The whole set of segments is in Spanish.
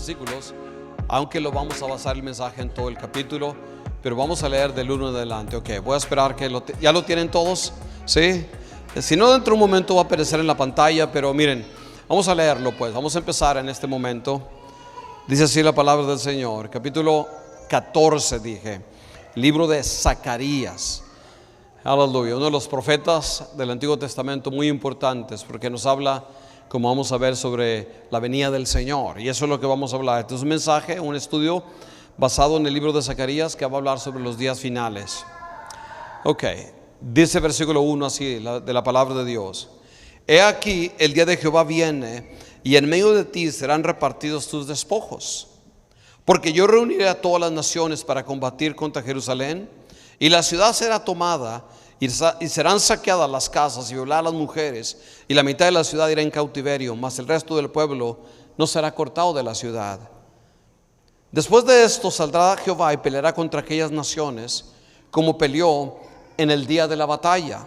versículos, aunque lo vamos a basar el mensaje en todo el capítulo, pero vamos a leer del 1 en adelante. Ok, voy a esperar que ya lo tienen todos, ¿sí? Si no, dentro de un momento va a aparecer en la pantalla, pero miren, vamos a leerlo pues, vamos a empezar en este momento. Dice así la palabra del Señor, capítulo 14 dije, libro de Zacarías. Aleluya, uno de los profetas del Antiguo Testamento muy importantes, porque nos habla, como vamos a ver, sobre la venida del Señor. Y eso es lo que vamos a hablar. Este es un mensaje, un estudio basado en el libro de Zacarías, que va a hablar sobre los días finales. Ok, dice versículo 1 así, de la palabra de Dios: He aquí, el día de Jehová viene, y en medio de ti serán repartidos tus despojos. Porque yo reuniré a todas las naciones para combatir contra Jerusalén, y la ciudad será tomada, y serán saqueadas las casas y violadas las mujeres, y la mitad de la ciudad irá en cautiverio, mas el resto del pueblo no será cortado de la ciudad. Después de esto saldrá Jehová y peleará contra aquellas naciones, como peleó en el día de la batalla,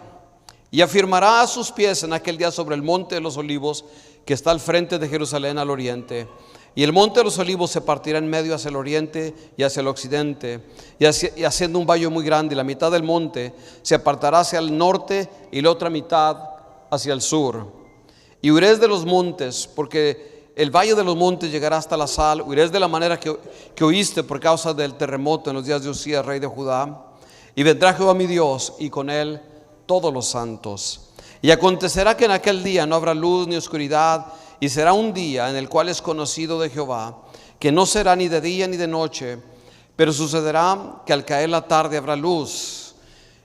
y afirmará a sus pies en aquel día sobre el monte de los olivos, que está al frente de Jerusalén al oriente. Y el monte de los olivos se partirá en medio hacia el oriente y hacia el occidente, y haciendo un valle muy grande, y la mitad del monte se apartará hacia el norte y la otra mitad hacia el sur. Y huiréis de los montes, porque el valle de los montes llegará hasta la sal. Huiréis de la manera que oíste por causa del terremoto en los días de Usías, rey de Judá. Y vendrá Jehová mi Dios, y con él todos los santos. Y acontecerá que en aquel día no habrá luz ni oscuridad, y será un día en el cual es conocido de Jehová, que no será ni de día ni de noche, pero sucederá que al caer la tarde habrá luz.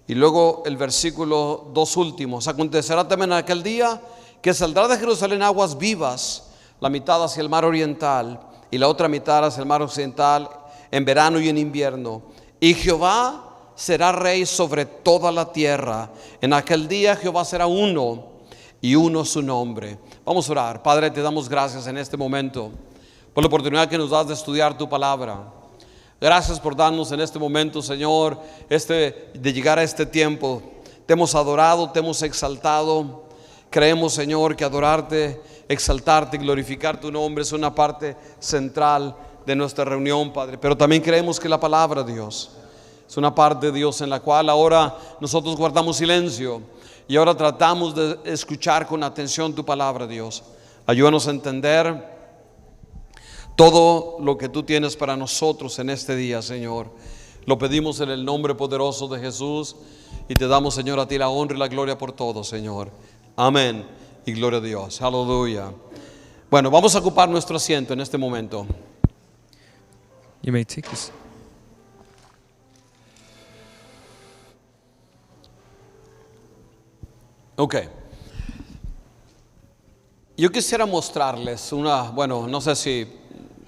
Y luego el versículo 2 últimos: Acontecerá también en aquel día que saldrá de Jerusalén aguas vivas, la mitad hacia el mar oriental y la otra mitad hacia el mar occidental, en verano y en invierno. Y Jehová será rey sobre toda la tierra. En aquel día Jehová será uno, y uno su nombre. Vamos a orar. Padre, te damos gracias en este momento por la oportunidad que nos das de estudiar tu palabra. Gracias por darnos en este momento, Señor, de llegar a este tiempo. Te hemos adorado, te hemos exaltado. Creemos, Señor, que adorarte, exaltarte y glorificar tu nombre es una parte central de nuestra reunión, Padre. Pero también creemos que la palabra de Dios es una parte de Dios en la cual ahora nosotros guardamos silencio, y ahora tratamos de escuchar con atención tu palabra, Dios. Ayúdanos a entender todo lo que tú tienes para nosotros en este día, Señor. Lo pedimos en el nombre poderoso de Jesús, y te damos, Señor, a ti la honra y la gloria por todo, Señor. Amén y gloria a Dios. Aleluya. Bueno, vamos a ocupar nuestro asiento en este momento. You may take this. Ok. Yo quisiera mostrarles no sé si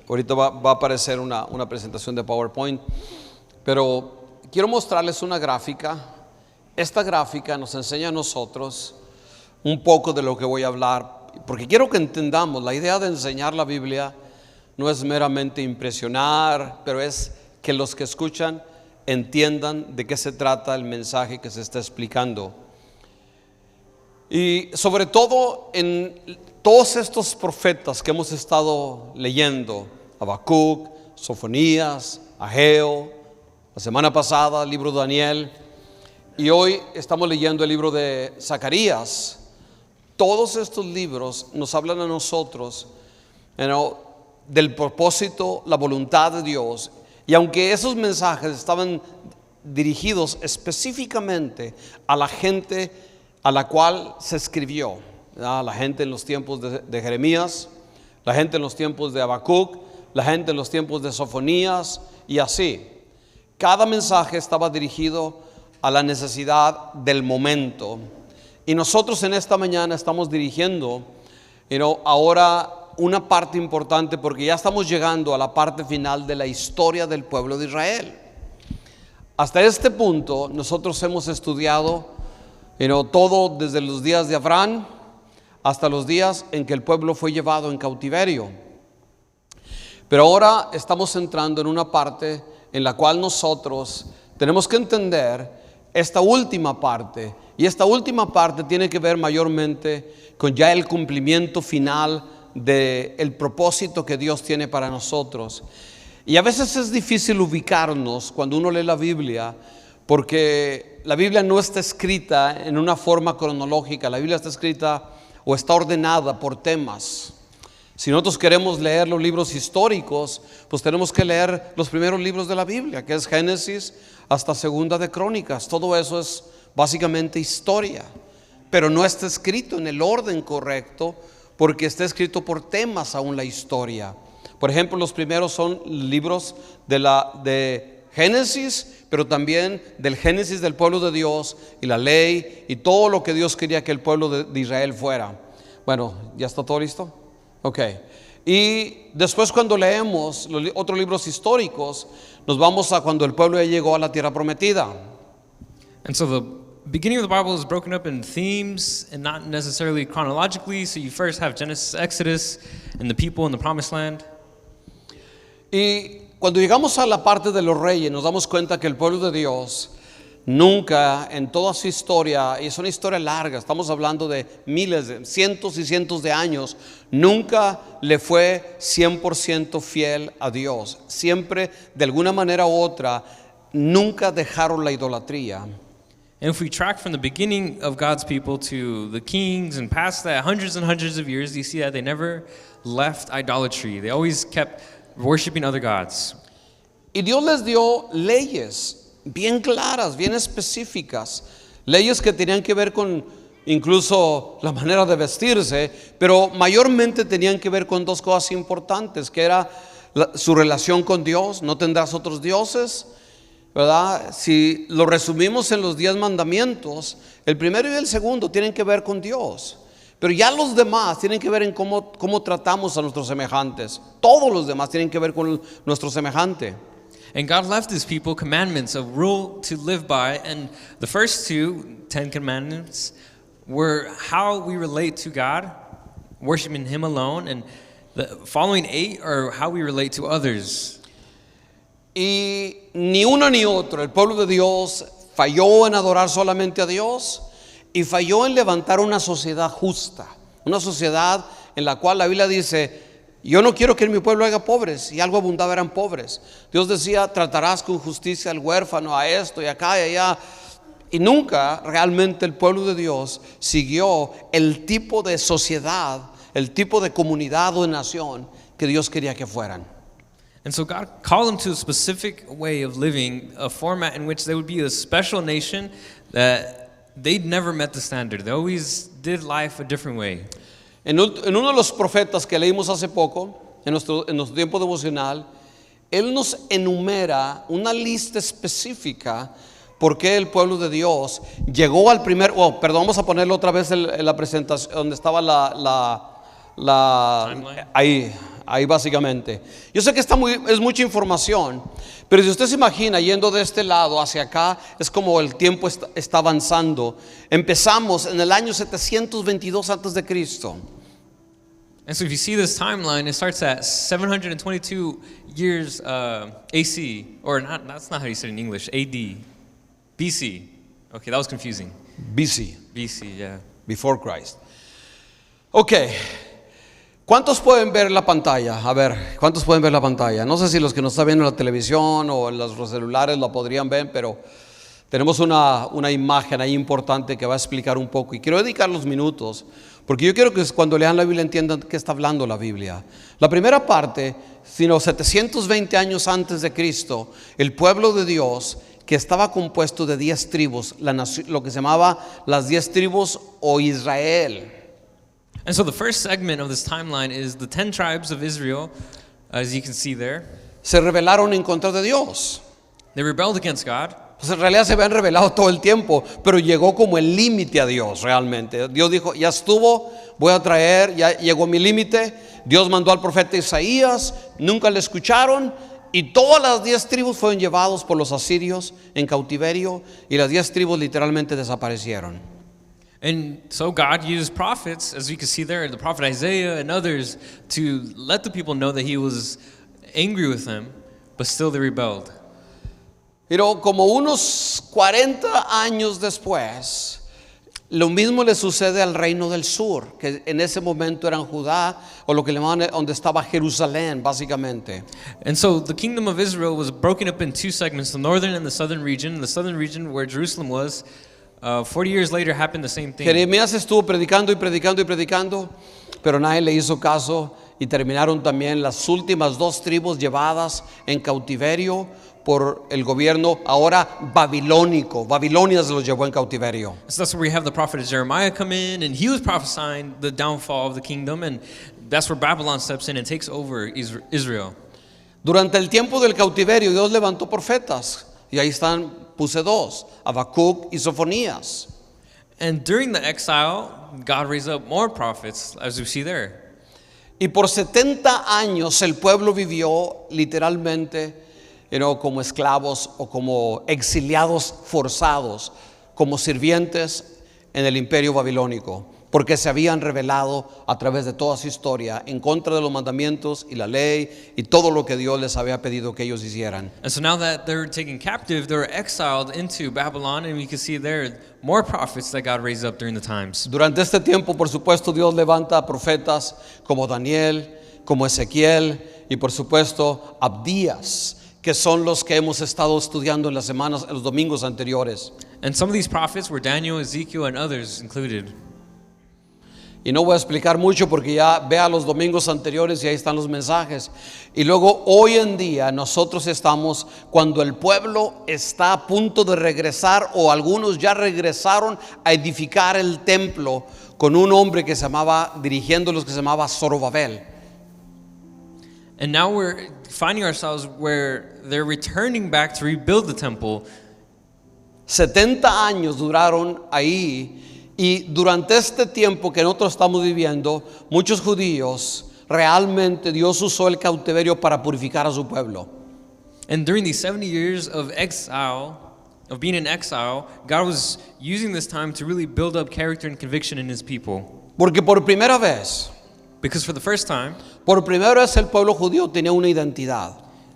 ahorita va a aparecer una presentación de PowerPoint, pero quiero mostrarles una gráfica. Esta gráfica nos enseña a nosotros un poco de lo que voy a hablar, porque quiero que entendamos, la idea de enseñar la Biblia no es meramente impresionar, pero es que los que escuchan entiendan de qué se trata el mensaje que se está explicando. Y sobre todo en todos estos profetas que hemos estado leyendo: Habacuc, Sofonías, Ageo, la semana pasada el libro de Daniel, y hoy estamos leyendo el libro de Zacarías. Todos estos libros nos hablan a nosotros del propósito, la voluntad de Dios. Y aunque esos mensajes estaban dirigidos específicamente a la gente a la cual se escribió, la gente en los tiempos de Jeremías, la gente en los tiempos de Habacuc, la gente en los tiempos de Sofonías, y así. Cada mensaje estaba dirigido a la necesidad del momento. Y nosotros en esta mañana estamos dirigiendo ahora una parte importante, porque ya estamos llegando a la parte final de la historia del pueblo de Israel. Hasta este punto nosotros hemos estudiado todo desde los días de Abraham hasta los días en que el pueblo fue llevado en cautiverio. Pero ahora estamos entrando en una parte en la cual nosotros tenemos que entender esta última parte. Y esta última parte tiene que ver mayormente con ya el cumplimiento final de el propósito que Dios tiene para nosotros. Y a veces es difícil ubicarnos cuando uno lee la Biblia, porque la Biblia no está escrita en una forma cronológica. La Biblia está escrita o está ordenada por temas. Si nosotros queremos leer los libros históricos, pues tenemos que leer los primeros libros de la Biblia, que es Génesis hasta Segunda de Crónicas. Todo eso es básicamente historia, pero no está escrito en el orden correcto, porque está escrito por temas aún la historia. Por ejemplo, los primeros son libros de Génesis, pero también del Génesis del pueblo de Dios y la ley y todo lo que Dios quería que el pueblo de Israel fuera. Bueno, ¿ya está todo listo? Ok. Y después, cuando leemos los otros libros históricos, nos vamos a cuando el pueblo ya llegó a la tierra prometida. And so the beginning of the Bible is broken up in themes and not necessarily chronologically. So you first have Genesis, Exodus, and the people in the promised land. Y cuando llegamos a la parte de los reyes, nos damos cuenta que el pueblo de Dios nunca en toda su historia, y es una historia larga, estamos hablando de miles, cientos y cientos de años, nunca le fue 100% fiel a Dios. Siempre, de alguna manera u otra, nunca dejaron la idolatría. And if we track from the beginning of God's people to the kings and past that, hundreds and hundreds of years, you see that they never left idolatry. They always kept worshiping other gods. Y Dios les dio leyes bien claras, bien específicas, leyes que tenían que ver con incluso la manera de vestirse, pero mayormente tenían que ver con dos cosas importantes, que era su relación con Dios. No tendrás otros dioses, ¿verdad? Si lo resumimos en los 10 mandamientos, el primero y el segundo tienen que ver con Dios, pero ya los demás tienen que ver en cómo tratamos a nuestros semejantes. Todos los demás tienen que ver con nuestro semejante. And God left his people commandments, a rule to live by, and the first 10 commandments were how we relate to God, worshiping him alone, and the following 8 are how we relate to others. Y ni uno ni otro, el pueblo de Dios falló en adorar solamente a Dios y falló en levantar una sociedad justa, una sociedad en la cual la Biblia dice: yo no quiero que en mi pueblo haya pobres, y algo abundaba eran pobres. Dios decía: tratarás con justicia al huérfano, a esto y acá y allá. Y nunca realmente el pueblo de Dios siguió el tipo de sociedad, el tipo de comunidad o de nación que Dios quería que fueran. And so God called them to a specific way of living, a format in which they would be a special nation that they'd never met the standard. They always did life a different way. En uno de los profetas que leímos hace poco, en nuestro tiempo devocional, él nos enumera una lista específica por qué el pueblo de Dios llegó al vamos a ponerlo otra vez en la presentación, donde estaba ahí básicamente. Yo sé que es mucha información, pero si usted se imagina yendo de este lado hacia acá, es como el tiempo está avanzando. Empezamos en el año 722 antes de Cristo. And so if you see this timeline, it starts at 722 years AC, or not, that's not how you say it in English, AD, BC. Okay, that was confusing. BC, yeah. Before Christ. Okay. ¿Cuántos pueden ver la pantalla? A ver, ¿cuántos pueden ver la pantalla? No sé si los que nos están viendo en la televisión o en los celulares la podrían ver, pero tenemos una imagen ahí importante que va a explicar un poco. Y quiero dedicar los minutos, porque yo quiero que cuando lean la Biblia entiendan qué está hablando la Biblia. La primera parte, sino 720 años antes de Cristo, el pueblo de Dios, que estaba compuesto de 10 tribus, lo que se llamaba las 10 tribus o Israel. And so the first segment of this timeline is the 10 tribes of Israel, as you can see there. Se rebelaron en contra de Dios. They rebelled against God. Pues en realidad se habían rebelado todo el tiempo, pero llegó como el límite a Dios realmente. Dios dijo: ya estuvo, voy a traer, ya llegó mi límite. Dios mandó al profeta Isaías, nunca le escucharon, y todas las 10 tribus fueron llevados por los asirios en cautiverio, y las 10 tribus literalmente desaparecieron. And so God used prophets, as we can see there, the prophet Isaiah and others, to let the people know that he was angry with them, but still they rebelled. Pero como unos 40 años después, Lo mismo le sucede al reino del sur, que en ese momento eran Judá, o lo que le llamaban donde estaba Jerusalén, básicamente. And so the kingdom of Israel was broken up in two segments, the northern and the southern region. The southern region, where Jerusalem was, 40 years later happened the same thing. Jeremías estuvo predicando y predicando y predicando, pero nadie le hizo caso y terminaron también las últimas 2 tribus llevadas en cautiverio por el gobierno ahora babilónico. Babilonia se los llevó en cautiverio. So that's where we have the prophet Jeremiah come in, and he was prophesying the downfall of the kingdom, and that's where Babylon steps in and takes over Israel. Durante el tiempo del cautiverio Dios levantó profetas y ahí están, puse 2, Habacuc y Sofonías. And during the exile, God raised up more prophets, as we see there. Y por 70 años el pueblo vivió literalmente como esclavos o como exiliados forzados, como sirvientes en el imperio babilónico, porque se habían rebelado a través de toda su historia en contra de los mandamientos y la ley y todo lo que Dios les había pedido que ellos hicieran. And so now that they're taken captive, they're exiled into Babylon, and we can see there more prophets that God raised up during the times. Durante este tiempo, por supuesto, Dios levanta profetas como Daniel, como Ezequiel y por supuesto Abdías, que son los que hemos estado estudiando en las semanas, en los domingos anteriores. And some of these prophets were Daniel, Ezekiel, and others included. Y no voy a explicar mucho porque ya vea los domingos anteriores y ahí están los mensajes. Y luego hoy en día nosotros estamos cuando el pueblo está a punto de regresar, o algunos ya regresaron a edificar el templo con un hombre que se llamaba, dirigiéndolos, que se llamaba Zorobabel. And now we're finding ourselves where they're returning back to rebuild the temple. 70 años duraron ahí, y durante este tiempo que nosotros estamos viviendo, muchos judíos realmente Dios usó el cautiverio para purificar a su pueblo. And during these 70 years of exile, of being in exile, God was using this time to really build up character and conviction in his people. Porque por primera vez el pueblo judío tenía una identidad.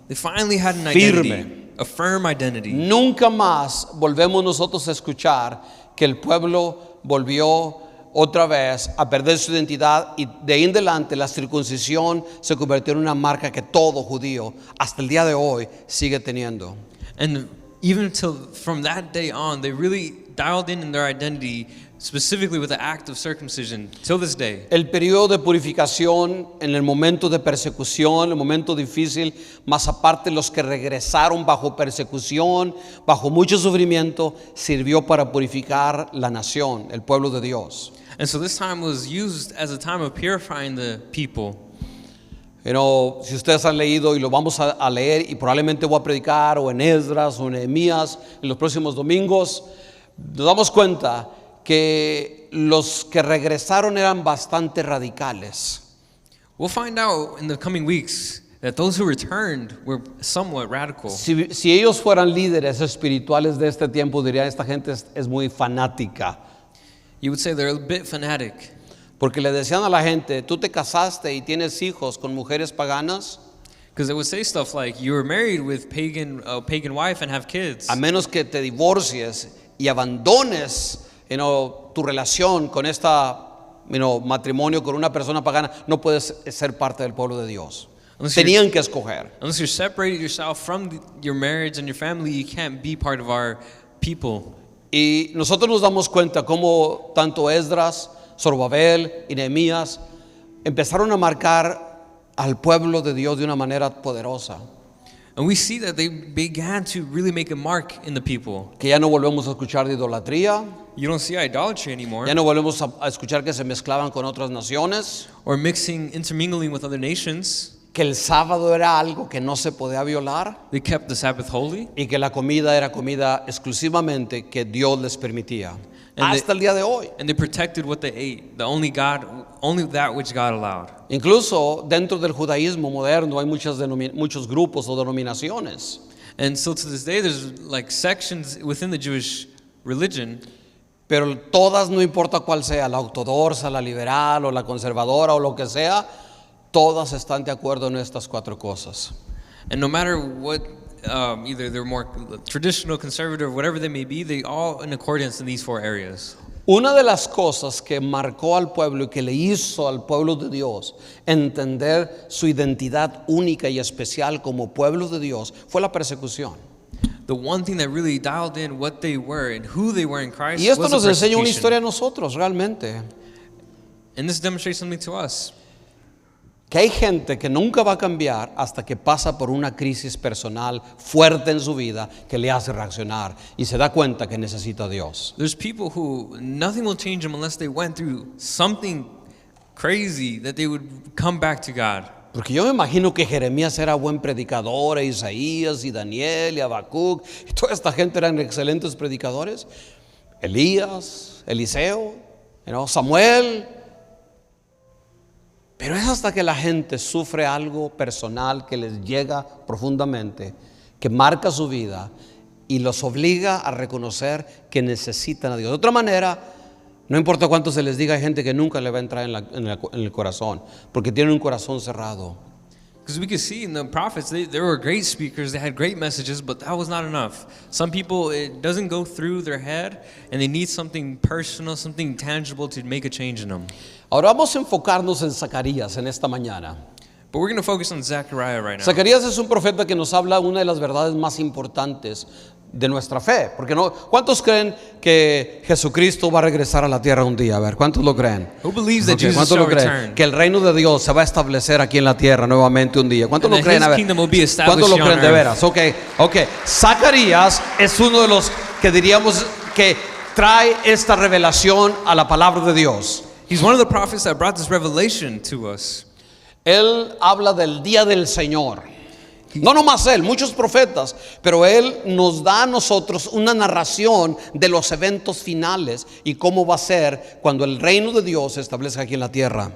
They finally had an Firme. identity, a firm identity. Nunca más volvemos nosotros a escuchar que el pueblo volvió otra vez a perder su identidad, y de ahí en adelante la circuncisión se convirtió en una marca que todo judío hasta el día de hoy sigue teniendo. And even until from that day on, they really dialed in their identity, specifically with the act of circumcision, till this day. El periodo de purificación en el momento de persecución, el momento difícil, más aparte los que regresaron bajo persecución, bajo mucho sufrimiento, sirvió para purificar la nación, el pueblo de Dios. And so this time was used as a time of purifying the people. Si ustedes han leído, y lo vamos a leer, y probablemente voy a predicar o en Esdras o en Nehemías en los próximos domingos, nos damos cuenta que los que regresaron eran bastante radicales. We'll find out in the coming weeks that those who returned were somewhat radical. Si ellos fueran líderes espirituales de este tiempo, dirían: esta gente es muy fanática. You would say they're a bit fanatic. Porque le decían a la gente: tú te casaste y tienes hijos con mujeres paganas. Because they would say stuff like, you were married with pagan wife and have kids. A menos que te divorcies y abandones tu relación con matrimonio con una persona pagana, no puedes ser parte del pueblo de Dios. Tenían que escoger. Unless you're separated yourself from your marriage and your family, you can't be part of our people. Y nosotros nos damos cuenta cómo tanto Esdras, Zorobabel y Nehemías empezaron a marcar al pueblo de Dios de una manera poderosa. And we see that they began to really make a mark in the people. Que ya no volvemos a escuchar de idolatría. You don't see idolatry anymore. Ya no volvemos a escuchar que se mezclaban con otras naciones. Or intermingling with other nations. Que el sábado era algo que no se podía violar. They kept the Sabbath holy. Y que la comida era comida exclusivamente que Dios les permitía. Hasta el día de hoy. And they protected what they ate. Only that which God allowed. Incluso dentro del judaísmo moderno hay muchos grupos o denominaciones. And so to this day there's like sections within the Jewish religion. Pero todas, no importa cuál sea, la ortodoxa, la liberal o la conservadora o lo que sea, todas están de acuerdo en estas 4 cosas. And no matter what, either they're more traditional, conservative, whatever they may be, they all in accordance in these 4 areas. Una de las cosas que marcó al pueblo y que le hizo al pueblo de Dios entender su identidad única y especial como pueblo de Dios fue la persecución. The one thing that really dialed in what they were and who they were in Christ Y esto was nos the enseña una persecution. historia a nosotros realmente. And this demonstrates something to us. Que hay gente que nunca va a cambiar hasta que pasa por una crisis personal fuerte en su vida que le hace reaccionar y se da cuenta que necesita a Dios. There's people who nothing will change them unless they went through something crazy that they would come back to God. Porque yo me imagino que Jeremías era buen predicador, e Isaías y Daniel y Habacuc y toda esta gente eran excelentes predicadores. Elías, Eliseo, Samuel. Pero es hasta que la gente sufre algo personal que les llega profundamente, que marca su vida y los obliga a reconocer que necesitan a Dios. De otra manera, no importa cuánto se les diga, hay gente que nunca le va a entrar en el corazón, porque tienen un corazón cerrado. Because we could see in the prophets, they were great speakers, they had great messages, but that was not enough. Some people, it doesn't go through their head, and they need something personal, something tangible to make a change in them. Ahora vamos a enfocarnos en Zacarías en esta mañana. But we're going to focus on Zechariah right now. Zacarías es un profeta que nos habla una de las verdades más importantes de nuestra fe. Porque no, ¿cuántos creen que Jesucristo va a regresar a la tierra un día? A ver, ¿cuántos lo creen? Who believes that Ok, Jesus ¿cuántos shall lo creen? return? Que el reino de Dios se va a establecer aquí en la tierra nuevamente un día. ¿Cuántos And lo that creen? his A ver, kingdom will be established ¿cuántos lo on creen de earth? veras? Ok. Zacarías es uno de los que diríamos que trae esta revelación a la palabra de Dios. He's one of the prophets that brought this revelation to us. Él habla del día del Señor. No nomás él, muchos profetas, pero él nos da a nosotros una narración de los eventos finales y cómo va a ser cuando el reino de Dios se establezca aquí en la tierra.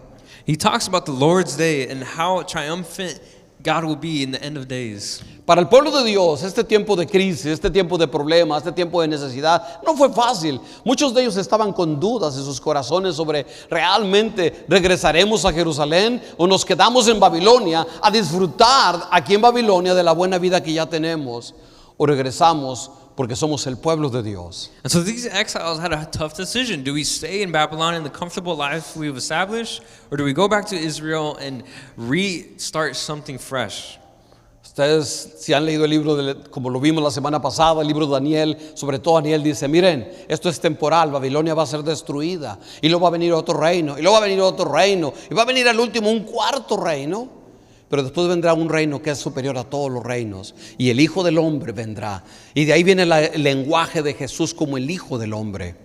He talks about the Lord's day and how triumphant God will be in the end of days. Para el pueblo de Dios, este tiempo de crisis, este tiempo de problemas, este tiempo de necesidad, no fue fácil. Muchos de ellos estaban con dudas en sus corazones sobre realmente regresaremos a Jerusalén o nos quedamos en Babilonia a disfrutar aquí en Babilonia de la buena vida que ya tenemos, o regresamos porque somos el pueblo de Dios. And so these exiles had a tough decision. Do we stay in Babylon in the comfortable life we've established, or do we go back to Israel and restart something fresh? Ustedes, si han leído el libro, como lo vimos la semana pasada, el libro de Daniel, sobre todo Daniel dice, miren, esto es temporal, Babilonia va a ser destruida, y luego va a venir otro reino, y luego va a venir otro reino, y va a venir al último un cuarto reino, pero después vendrá un reino que es superior a todos los reinos, y el Hijo del Hombre vendrá, y de ahí viene el lenguaje de Jesús como el Hijo del Hombre.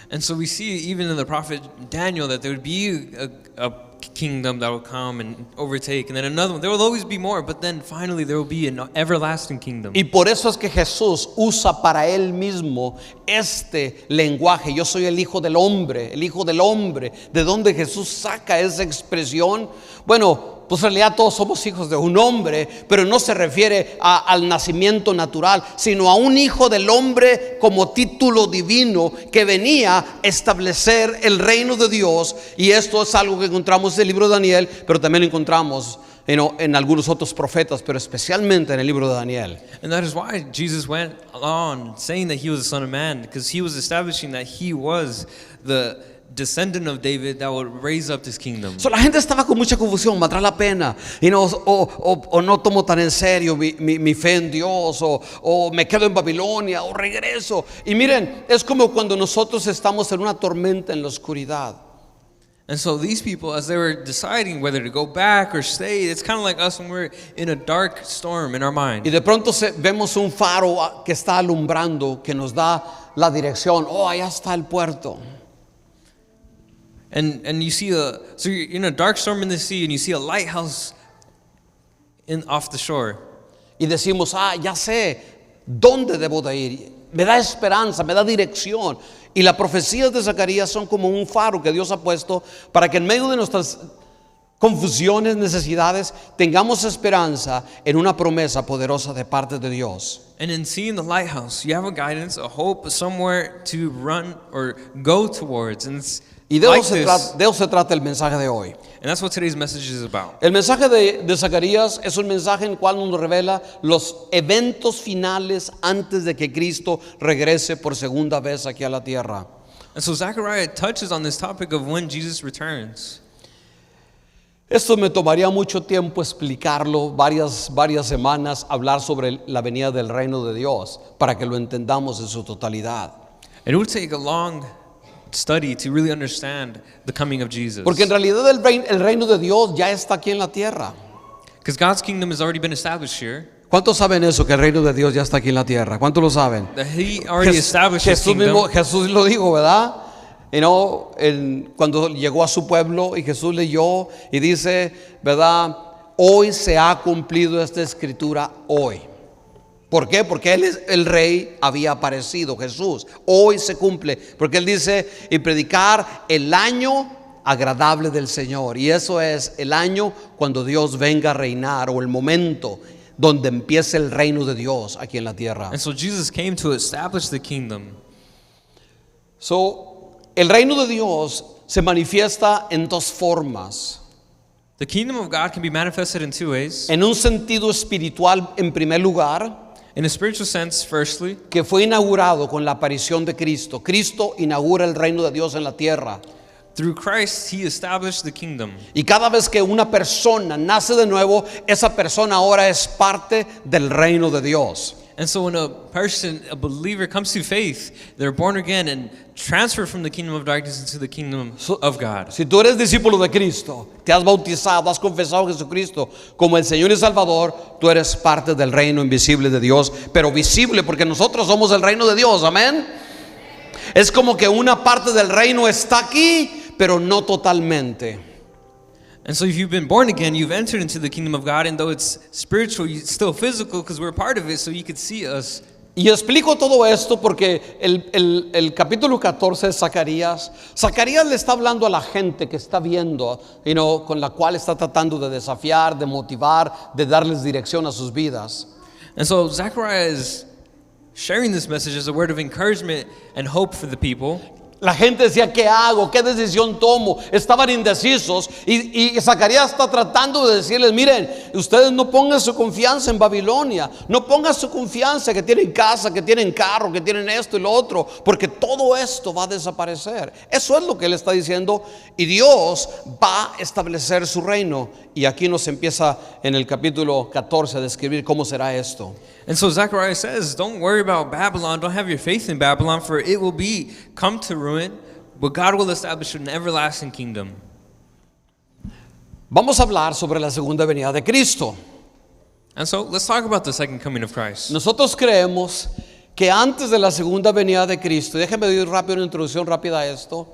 And so we see even in the prophet Daniel that there would be a kingdom that will come and overtake, and then another one. There will always be more, but then finally there will be an everlasting kingdom. Y por eso es que Jesús usa para él mismo este lenguaje. Yo soy el Hijo del Hombre, el Hijo del Hombre. ¿De dónde Jesús saca esa expresión? Bueno, pues en realidad todos somos hijos de un hombre, pero no se refiere al nacimiento natural, sino a un hijo del hombre como título divino que venía a establecer el reino de Dios. Y esto es algo que encontramos en el libro de Daniel, pero también lo encontramos en algunos otros profetas, pero especialmente en el libro de Daniel. And that is why Jesus went on saying that he was the Son of Man, because he was establishing that he was the descendant of David that would raise up this kingdom. So, la gente estaba con mucha confusión, ¿valdrá la pena? O no tomo tan en serio mi fe en Dios, o me quedo en Babilonia, o regreso. Y miren, es como cuando nosotros estamos en una tormenta en la oscuridad. And so these people, as they were deciding whether to go back or stay, it's kind of like us when we're in a dark storm in our mind. Y de pronto vemos un faro que está alumbrando, que nos da la dirección. Oh, allá está el puerto. And you see so you're in a dark storm in the sea, and you see a lighthouse off the shore. Y decimos, ya sé dónde debo de ir. Me da esperanza, me da dirección. Y las profecías de Zacarías son como un faro que Dios ha puesto para que en medio de nuestras confusiones, necesidades, tengamos esperanza en una promesa poderosa de parte de Dios. And in seeing the lighthouse, you have a guidance, a hope, somewhere to run or go towards. And it's Y de like eso se trata el mensaje de hoy. And that's what today's message is about. El mensaje de Zacarías es un mensaje en el cual nos revela los eventos finales antes de que Cristo regrese por segunda vez aquí a la tierra. And so Zechariah touches on this topic of when Jesus returns. Esto me tomaría mucho tiempo explicarlo, varias semanas, hablar sobre la venida del reino de Dios, para que lo entendamos en su totalidad. And it would take a long study to really understand the coming of Jesus. Porque en realidad el reino de Dios ya está aquí en la tierra. Because God's kingdom has already been established here. ¿Cuántos saben eso, que el reino de Dios ya está aquí en la tierra? ¿Cuántos lo saben? That He already established His Jesús kingdom. Jesús lo dijo, ¿verdad? Cuando llegó a su pueblo y Jesús leyó y dice, ¿verdad? Hoy se ha cumplido esta escritura hoy. ¿Por qué? Porque el rey había aparecido, Jesús. Hoy se cumple, porque Él dice, y predicar el año agradable del Señor. Y eso es el año cuando Dios venga a reinar, o el momento donde empiece el reino de Dios aquí en la tierra. And so Jesus came to establish the kingdom. El reino de Dios se manifiesta en dos formas. The kingdom of God can be manifested in two ways. En un sentido espiritual, en primer lugar, In a spiritual sense, firstly, que fue inaugurado con la aparición de Cristo. Cristo inaugura el reino de Dios en la tierra. through Christ, He established the kingdom. Y cada vez que una persona nace de nuevo, esa persona ahora es parte del reino de Dios. And so when a person, a believer, comes to faith, they're born again and transferred from the kingdom of darkness into the kingdom of God. Si tú eres discípulo de Cristo, te has bautizado, has confesado a Jesucristo como el Señor y Salvador, tú eres parte del reino invisible de Dios, pero visible porque nosotros somos el reino de Dios, amén. Es como que una parte del reino está aquí, pero no totalmente. And so if you've been born again, you've entered into the kingdom of God, and though it's spiritual, it's still physical because we're a part of it, so you could see us. Y explico todo esto porque el capítulo 14 de Zacarías le está hablando a la gente que está viendo, con la cual está tratando de desafiar, de motivar, de darles dirección a sus vidas. And so Zechariah is sharing this message as a word of encouragement and hope for the people. La gente decía, ¿qué hago? ¿Qué decisión tomo? Estaban indecisos y Zacarías está tratando de decirles, miren, ustedes no pongan su confianza en Babilonia, no pongan su confianza que tienen casa, que tienen carro, que tienen esto y lo otro, porque todo esto va a desaparecer. Eso es lo que él está diciendo, y Dios va a establecer su reino. Y aquí nos empieza en el capítulo 14 a describir cómo será esto. And so Zechariah says, don't worry about Babylon, don't have your faith in Babylon, for it will come to ruin, but God will establish an everlasting kingdom. Vamos a hablar sobre la segunda venida de Cristo. And so let's talk about the second coming of Christ. Nosotros creemos que antes de la segunda venida de Cristo, déjeme dar rápido una introducción rápida a esto.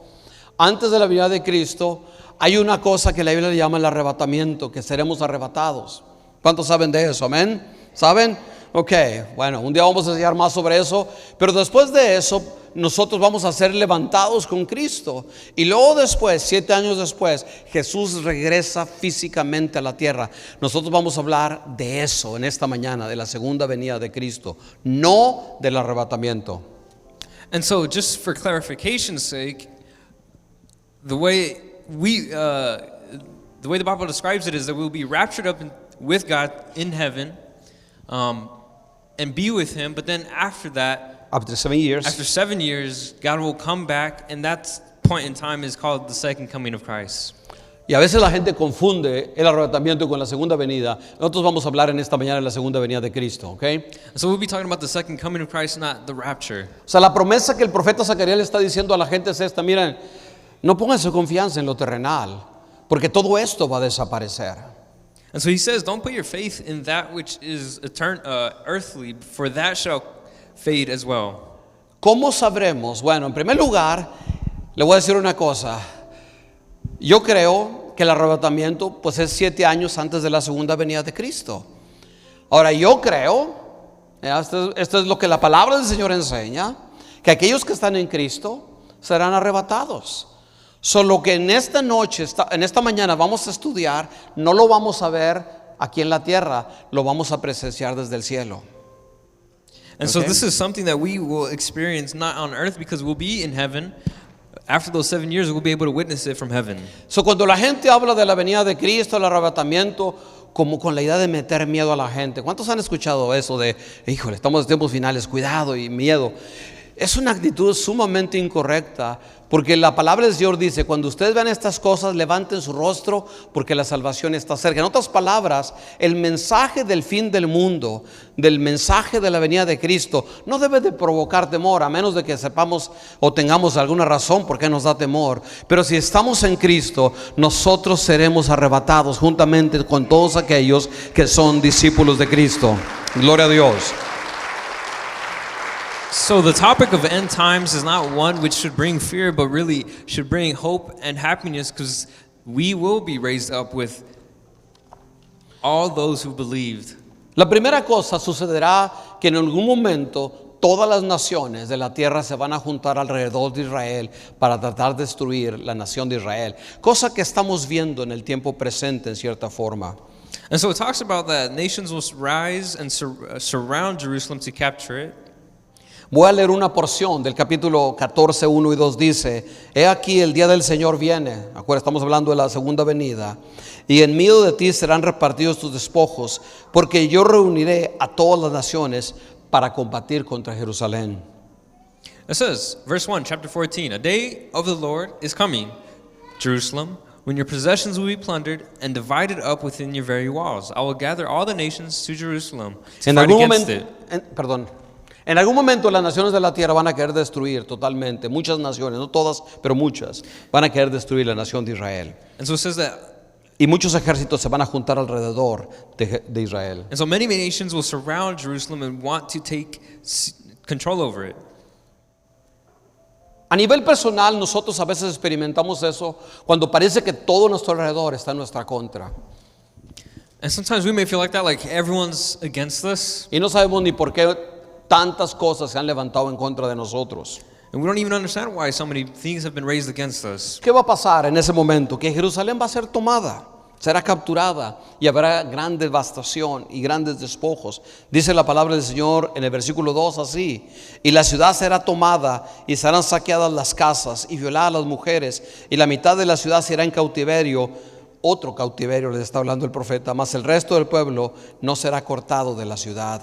Antes de la venida de Cristo hay una cosa que la Biblia le llama el arrebatamiento, que seremos arrebatados. ¿Cuántos saben de eso? ¿Amén? ¿Saben? Ok, bueno, un día vamos a enseñar más sobre eso, pero después de eso nosotros vamos a ser levantados con Cristo, y luego después, 7 años después, Jesús regresa físicamente a la tierra. Nosotros vamos a hablar de eso en esta mañana, de la segunda venida de Cristo, no del arrebatamiento. And so just for clarification's sake, the way the Bible describes it is that we'll be raptured up with God in heaven, and be with Him. But then after that, After 7 years, after 7 years, God will come back, and that point in time is called the second coming of Christ. y a veces la gente confunde el arrebatamiento con la segunda venida. Nosotros vamos a hablar en esta mañana de la segunda venida de Cristo, ¿ok? So we'll be talking about the second coming of Christ, not the rapture. O sea, la promesa que el profeta Zacarías le está diciendo a la gente es esta: miren, no pongan su confianza en lo terrenal, porque todo esto va a desaparecer. And so he says, don't put your faith in that which is earthly, for that shall fade as well. ¿Cómo sabremos? Bueno, en primer lugar, le voy a decir una cosa. Yo creo que el arrebatamiento pues es 7 años antes de la segunda venida de Cristo. Ahora, yo creo, esto es lo que la palabra del Señor enseña, que aquellos que están en Cristo serán arrebatados. Solo que en esta noche, en esta mañana vamos a estudiar, no lo vamos a ver aquí en la tierra, lo vamos a presenciar desde el cielo. And so this is something that we will experience not on earth, because we'll be in heaven. After those 7 years, we'll be able to witness it from heaven. So, cuando la gente habla de la venida de Cristo, el arrebatamiento, como con la idea de meter miedo a la gente. ¿Cuántos han escuchado eso de, híjole, estamos en tiempos finales, cuidado y miedo? Es una actitud sumamente incorrecta, porque la palabra del Señor dice: cuando ustedes vean estas cosas, levanten su rostro, porque la salvación está cerca. En otras palabras, el mensaje del fin del mundo, del mensaje de la venida de Cristo, no debe de provocar temor, a menos de que sepamos o tengamos alguna razón por qué nos da temor. Pero si estamos en Cristo, nosotros seremos arrebatados juntamente con todos aquellos que son discípulos de Cristo. Gloria a Dios. So the topic of end times is not one which should bring fear, but really should bring hope and happiness, because we will be raised up with all those who believed. La primera cosa sucederá que en algún momento todas las naciones de la tierra se van a juntar alrededor de Israel para tratar de destruir la nación de Israel, cosa que estamos viendo en el tiempo presente en cierta forma. And so it talks about that nations will rise and surround Jerusalem to capture it. Voy a leer una porción del capítulo 14, 1 y 2. Dice: he aquí el día del Señor viene. Acuérdense, estamos hablando de la segunda venida. Y en medio de ti serán repartidos tus despojos, porque yo reuniré a todas las naciones para combatir contra Jerusalén. It says, verse 1, chapter 14, a day of the Lord is coming, Jerusalem, when your possessions will be plundered and divided up within your very walls. I will gather all the nations to Jerusalem to fight against it. En algún momento las naciones de la tierra van a querer destruir totalmente, muchas naciones, no todas, pero muchas, van a querer destruir la nación de Israel. And so it says that, Y muchos ejércitos se van a juntar alrededor de Israel. and so many nations will surround Jerusalem and want to take control over it. A nivel personal, nosotros a veces experimentamos eso cuando parece que todo nuestro alrededor está en nuestra contra. And sometimes we may feel like that, like everyone's against us, Y no sabemos ni por qué tantas cosas se han levantado en contra de nosotros. and we don't even understand why so many things have been raised against us. ¿Qué va a pasar en ese momento? Que Jerusalén va a ser tomada, será capturada y habrá gran devastación y grandes despojos. Dice la palabra del Señor en el versículo 2 así: y la ciudad será tomada y serán saqueadas las casas y violadas las mujeres, y la mitad de la ciudad será en cautiverio. Otro cautiverio les está hablando el profeta, mas el resto del pueblo no será cortado de la ciudad.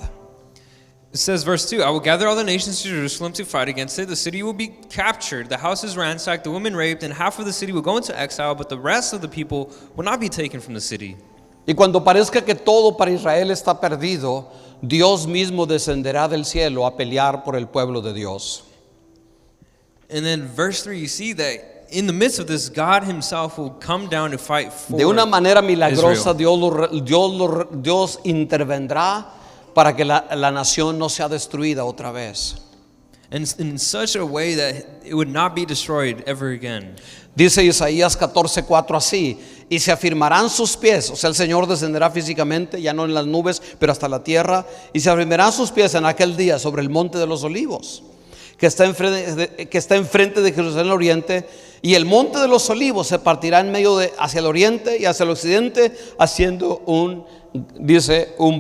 It says, verse 2, I will gather all the nations to Jerusalem to fight against it. The city will be captured, the houses ransacked, the women raped, and half of the city will go into exile, but the rest of the people will not be taken from the city. Y cuando parezca que todo para Israel está perdido, Dios mismo descenderá del cielo a pelear por el pueblo de Dios. And then verse 3, you see that in the midst of this, God himself will come down to fight for De una manera milagrosa Israel. Dios intervendrá para que la nación no sea destruida otra vez. And in such a way that it would not be destroyed ever again. Dice Isaías 14:4 así: y se afirmarán sus pies, o sea, el Señor descenderá físicamente, ya no en las nubes, pero hasta la tierra, y se afirmarán sus pies en aquel día sobre el monte de los olivos, que está enfrente de Jerusalén al oriente, y el monte de los olivos se partirá en medio hacia el oriente y hacia el occidente, haciendo un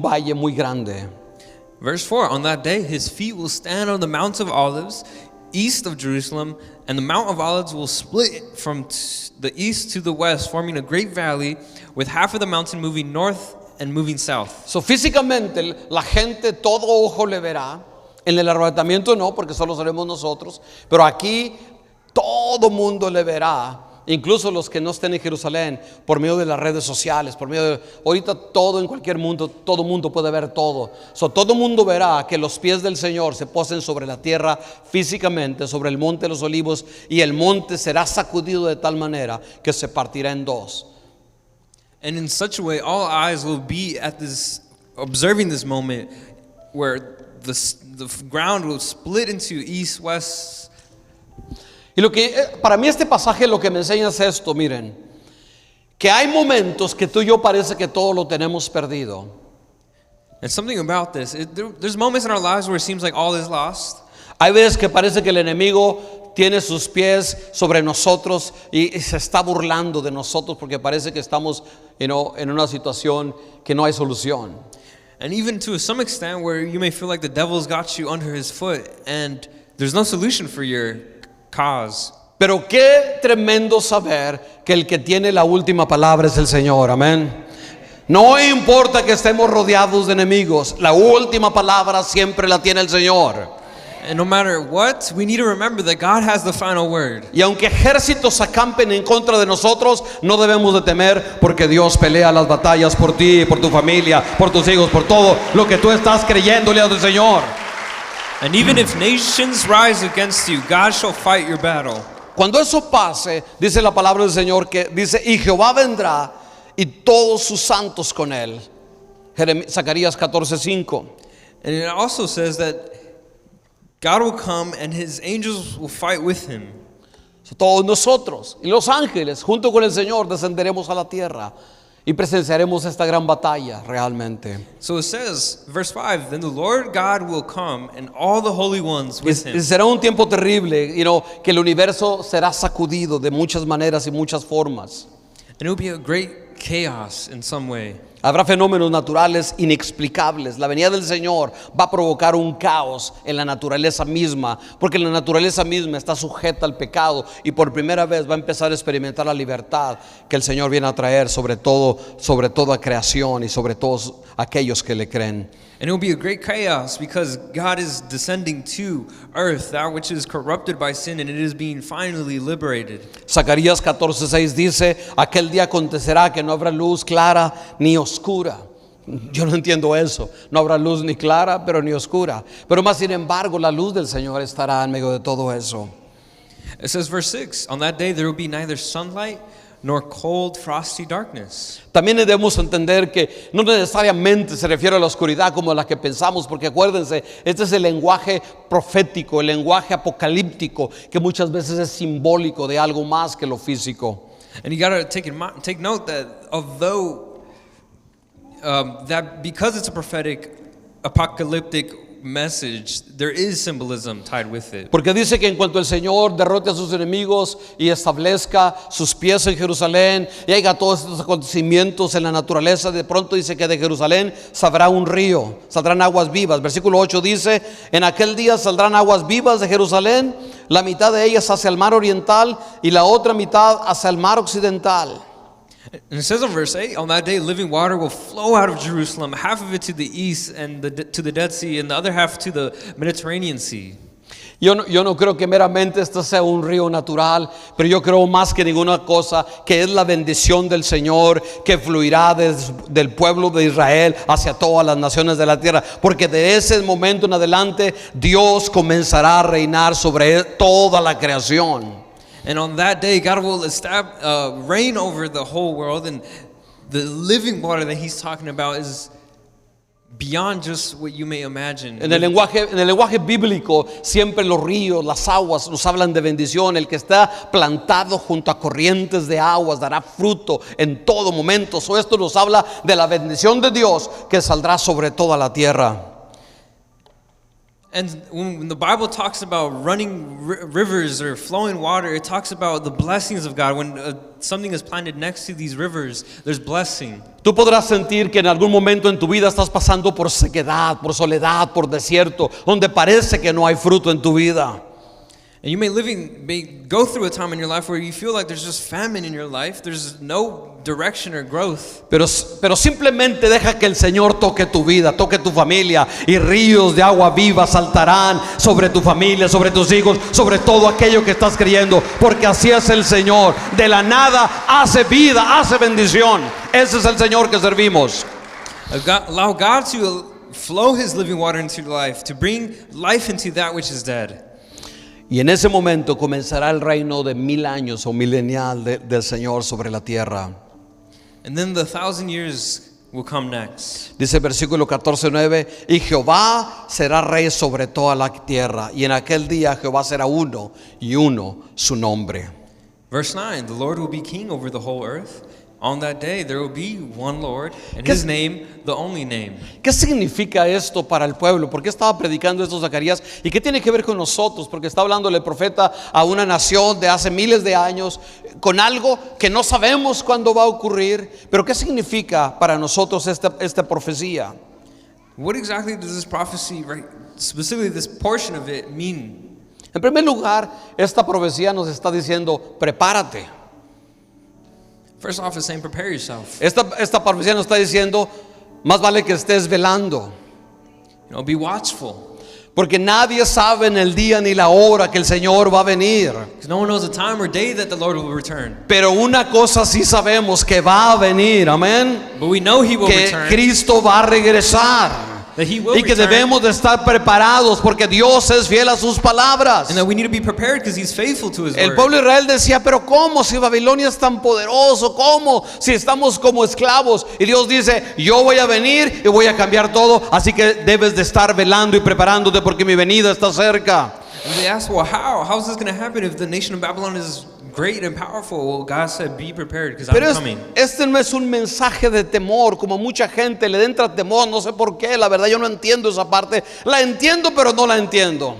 valle muy grande. Verse 4, on that day his feet will stand on the Mount of Olives, east of Jerusalem, and the Mount of Olives will split from the east to the west, forming a great valley, with half of the mountain moving north and moving south. So físicamente la gente, todo ojo le verá. En el arrebatamiento no, porque solo seremos nosotros, pero aquí todo mundo le verá, incluso los que no estén en Jerusalén, por medio de las redes sociales, por medio de, ahorita todo en cualquier mundo, todo mundo puede ver todo. So, todo mundo verá que los pies del Señor se posen sobre la tierra físicamente, sobre el monte de los olivos, y el monte será sacudido de tal manera que se partirá en dos. And in such a way, all eyes will be at this, observing this moment where the ground will split into east, west. Y para mí este pasaje lo que me enseña es esto, miren, que hay momentos que tú y yo parece que todo lo tenemos perdido. And something about this, there's moments in our lives where it seems like all is lost. Hay veces que parece que el enemigo tiene sus pies sobre nosotros y se está burlando de nosotros porque parece que estamos en una situación que no hay solución. And even to some extent where you may feel like the devil's got you under his foot and there's no solution for your cause. Pero qué tremendo saber que el que tiene la última palabra es el Señor, amén. No importa que estemos rodeados de enemigos, la última palabra siempre la tiene el Señor. And no matter what, we need to remember that God has the final word. Y aunque ejércitos acampen en contra de nosotros, no debemos de temer porque Dios pelea las batallas por ti, por tu familia, por tus hijos, por todo lo que tú estás creyéndole al Señor. And even if nations rise against you, God shall fight your battle. Cuando eso pase, dice la palabra del Señor que dice, y Jehová vendrá y todos sus santos con él. Zacarías 14:5. And it also says that God will come and his angels will fight with him. Todos nosotros y los ángeles junto con el Señor descenderemos a la tierra y presenciaremos esta gran batalla realmente. So it says, verse 5, then the Lord God will come and all the holy ones with Y him. será un tiempo terrible, que el universo será sacudido de muchas maneras y muchas formas. And it will be a great chaos in some way. Habrá fenómenos naturales inexplicables. La venida del Señor va a provocar un caos en la naturaleza misma, porque la naturaleza misma está sujeta al pecado y por primera vez va a empezar a experimentar la libertad que el Señor viene a traer sobre toda creación y sobre todos aquellos que le creen. And it will be a great chaos because God is descending to earth, that which is corrupted by sin, and it is being finally liberated. Zacarías 14:6 dice, aquel día acontecerá que no habrá luz clara ni oscura. Yo no entiendo eso. No habrá luz ni clara, pero ni oscura. Pero más sin embargo, la luz del Señor estará en medio de todo eso. It says, verse 6, on that day there will be neither sunlight nor cold, frosty darkness. También debemos entender que no necesariamente se refiere a la oscuridad como la que pensamos, porque acuérdense, este es el lenguaje profético, el lenguaje apocalíptico, que muchas veces es simbólico de algo más que lo físico. And you got to take note that although that because it's a prophetic, apocalyptic message, there is symbolism tied with it. Porque dice que en cuanto el Señor derrote a sus enemigos y establezca sus pies en Jerusalén y haya todos estos acontecimientos en la naturaleza, de pronto dice que de Jerusalén saldrá un río, saldrán aguas vivas. Versículo 8 dice, en aquel día saldrán aguas vivas de Jerusalén, la mitad de ellas hacia el mar oriental y la otra mitad hacia el mar occidental. And it says in verse 8, on that day living water will flow out of Jerusalem, half of it to the east and to the Dead Sea, and the other half to the Mediterranean Sea. Yo no creo que meramente esto sea un río natural, pero yo creo más que ninguna cosa que es la bendición del Señor que fluirá del pueblo de Israel hacia todas las naciones de la tierra, porque de ese momento en adelante Dios comenzará a reinar sobre toda la creación. And on that day, God will reign over the whole world, and the living water that he's talking about is beyond just what you may imagine. En el lenguaje bíblico, siempre los ríos, las aguas nos hablan de bendición. El que está plantado junto a corrientes de aguas dará fruto en todo momento. Esto nos habla de la bendición de Dios que saldrá sobre toda la tierra. And when the Bible talks about running rivers or flowing water, it talks about the blessings of God. When something is planted next to these rivers, there's blessing. Tú podrás sentir que en algún momento en tu vida estás pasando por sequedad, por soledad, por desierto, donde parece que no hay fruto en tu vida. And you may go through a time in your life where you feel like there's just famine in your life. There's no direction or growth. Pero simplemente deja que el Señor toque tu vida, toque tu familia, y ríos de agua viva saltarán sobre tu familia, sobre tus hijos, sobre todo aquello que estás creyendo, porque así es el Señor. De la nada hace vida, hace bendición. Ese es el Señor que servimos. Allow God to flow his living water into your life, to bring life into that which is dead. Y en ese momento comenzará el reino de 1000 años o milenial del Señor sobre la tierra. And then the 1,000 years will come next. Dice versículo 14:9, y Jehová será rey sobre toda la tierra, y en aquel día Jehová será uno, y uno su nombre. Verse 9, the Lord will be king over the whole earth. On that day there will be one Lord, and his name, the only name. ¿Qué significa esto para el pueblo? ¿Por qué estaba predicando esto Zacarías? ¿Y qué tiene que ver con nosotros? Porque está hablándole el profeta a una nación de hace miles de años con algo que no sabemos cuándo va a ocurrir. Pero ¿qué significa para nosotros esta profecía? What exactly does this prophecy, specifically this portion of it, mean? En primer lugar, esta profecía nos está diciendo, prepárate. First off, it's saying prepare yourself. Esta profecía nos está diciendo, más vale que estés velando. Be watchful. Porque nadie sabe en el día ni la hora que el Señor va a venir. Because no one knows the time or day that the Lord will return. Pero una cosa sí sabemos, que va a venir, amén. But we know He will Que return. Cristo va a regresar. That He will Y que return. debemos de estar preparados porque Dios es fiel a sus palabras. And that we need to be prepared because He's faithful to His El word. pueblo de Israel decía, pero ¿cómo si Babilonia es tan poderoso? ¿Cómo si estamos como esclavos? Y Dios dice, yo voy a venir y voy a cambiar todo, así que debes de estar velando y preparándote porque mi venida está cerca. And they asked, well, how? How is this going to happen if the nation of Babylon is great and powerful? Well, God said, be prepared because Pero I'm coming. este no es un mensaje de temor, como mucha gente le entra temor, no sé por qué, la verdad yo no entiendo esa parte. La entiendo, pero no la entiendo.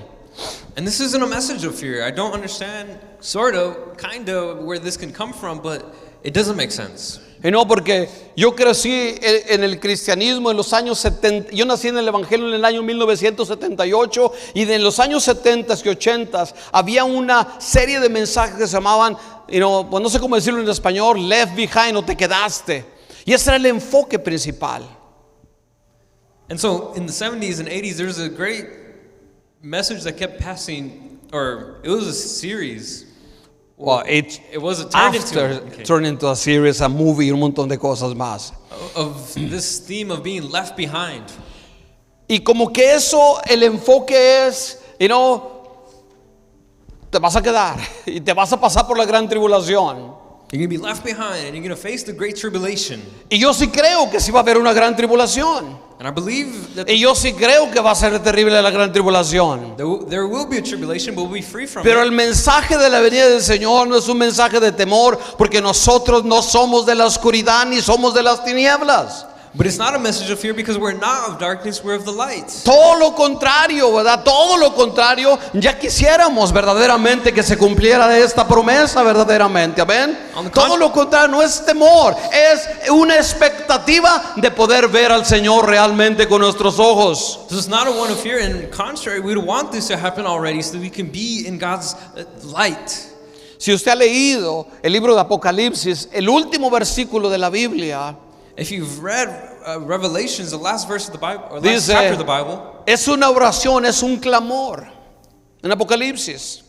And this isn't a message of fear. I don't understand, sort of, kind of, where this can come from, but it doesn't make sense. Y no, porque yo crecí en el cristianismo en los años 70, yo nací en el evangelio en el año 1978 y en los años 70 y 80 había una serie de mensajes que se llamaban, pues no sé cómo decirlo en español, left behind o te quedaste. Y ese era el enfoque principal. And so in the 70s and 80s, there's a great message that kept passing, or it was a series. Well, it was a turned after into, okay, turned into a series, a movie, un montón de cosas más. of this theme of being left behind. Y como que eso, el enfoque es, te vas a quedar y te vas a pasar por la gran tribulación. You're going to be left behind and you're going to face the great tribulation. Y yo sí creo que sí va a haber una gran tribulación. And I believe that Y yo sí creo que va a ser terrible la gran tribulación. there will be a tribulation, but we'll be free from Pero it. el mensaje de la venida del Señor no es un mensaje de temor, porque nosotros no somos de la oscuridad ni somos de las tinieblas. But it's not a message of fear because we're not of darkness, we're of the light. Todo lo contrario, ¿verdad? Todo lo contrario. Ya quisiéramos verdaderamente que se cumpliera esta promesa verdaderamente. Amén. Todo lo contrario, no es temor, es una expectativa de poder ver al Señor realmente con nuestros ojos. So it's not a one of fear. And contrary, we want this to happen already so that we can be in God's light. Si usted ha leído el libro de Apocalipsis, el último versículo de la Biblia, If you've read Revelations, the last verse of the Bible, or last dice, chapter of the Bible, es una oración, es un clamor. En Apocalipsis.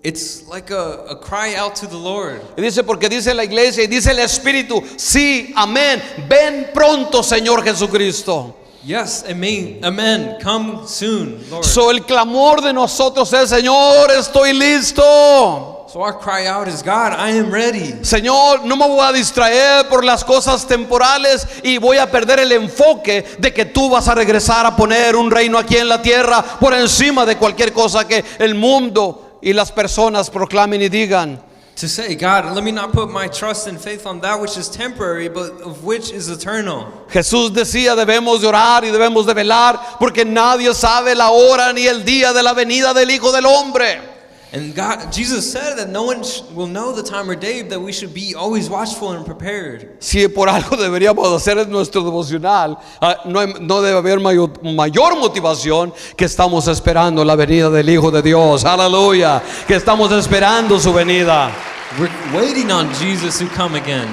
it's like a cry out to the Lord. Y dice, porque dice la iglesia y dice el Espíritu, sí, amén, ven pronto, Señor Jesucristo. Yes, amen, amen. Come soon, Lord. So el clamor de nosotros es, Señor, estoy listo. So our cry out is, God, I am ready. Señor, no me voy a distraer por las cosas temporales y voy a perder el enfoque de que tú vas a regresar a poner un reino aquí en la tierra por encima de cualquier cosa que el mundo y las personas proclamen y digan. To say, God, let me not put my trust and faith on that which is temporary, but of which is eternal. Jesús decía, debemos de orar y debemos de velar porque nadie sabe la hora ni el día de la venida del Hijo del Hombre. And God, Jesus said that no one will know the time or day, that we should be always watchful and prepared. Si por algo deberíamos hacer en nuestro devocional, no debe haber mayor motivación que estamos esperando la venida del Hijo de Dios. Aleluya, que estamos esperando su venida. We're waiting on Jesus to come again.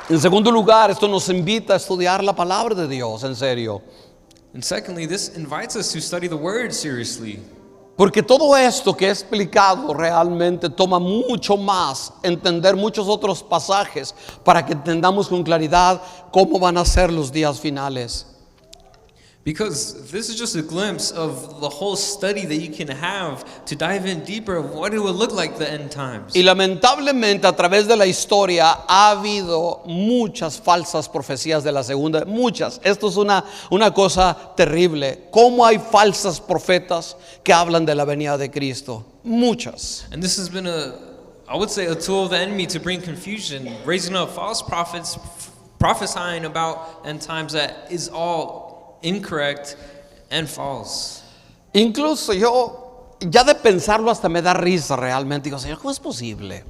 En segundo lugar, esto nos invita a estudiar la palabra de Dios, en serio. And secondly, this invites us to study the Word seriously. Porque todo esto que he explicado realmente toma mucho más entender muchos otros pasajes para que entendamos con claridad cómo van a ser los días finales. Because this is just a glimpse of the whole study that you can have to dive in deeper of what it will look like the end times. Y lamentablemente a través de la historia ha habido muchas falsas profecías de la segunda, muchas. Esto es una cosa terrible. ¿Cómo hay falsas profetas que hablan de la venida de Cristo? Muchas. And this has been I would say, a tool of the enemy to bring confusion, raising up false prophets, prophesying about end times that is all incorrect and false. Incluso yo, ya de pensarlo hasta me da risa realmente. Digo, Señor, ¿cómo es posible?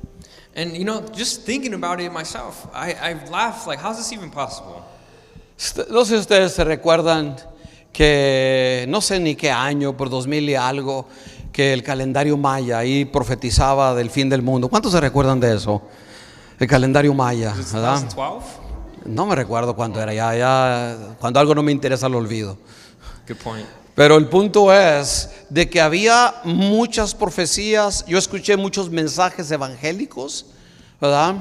And just thinking about it myself, I laugh like, how's this even possible? No sé si ustedes se recuerdan que no sé ni qué año, por 2000 y algo, que el calendario maya ahí profetizaba del fin del mundo. ¿Cuántos se recuerdan de eso? El calendario maya, Was it ¿verdad? 2012? No me recuerdo cuánto era, ya cuando algo no me interesa lo olvido. Good point. Pero el punto es de que había muchas profecías. Yo escuché muchos mensajes evangélicos, ¿verdad?,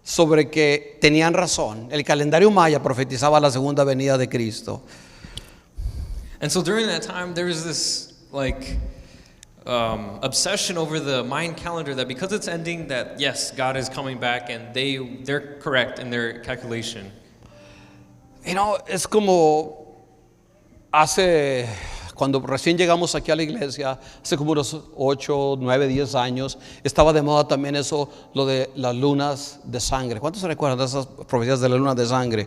sobre que tenían razón. El calendario maya profetizaba la segunda venida de Cristo. And so during that time, there was this like obsession over the Mayan calendar that because it's ending, that yes, God is coming back, and they're correct in their calculation. Es como cuando recién llegamos aquí a la iglesia, hace como unos 8, 9, 10 años, estaba de moda también eso, lo de las lunas de sangre. ¿Cuántos se recuerdan de esas profecías de la luna de sangre?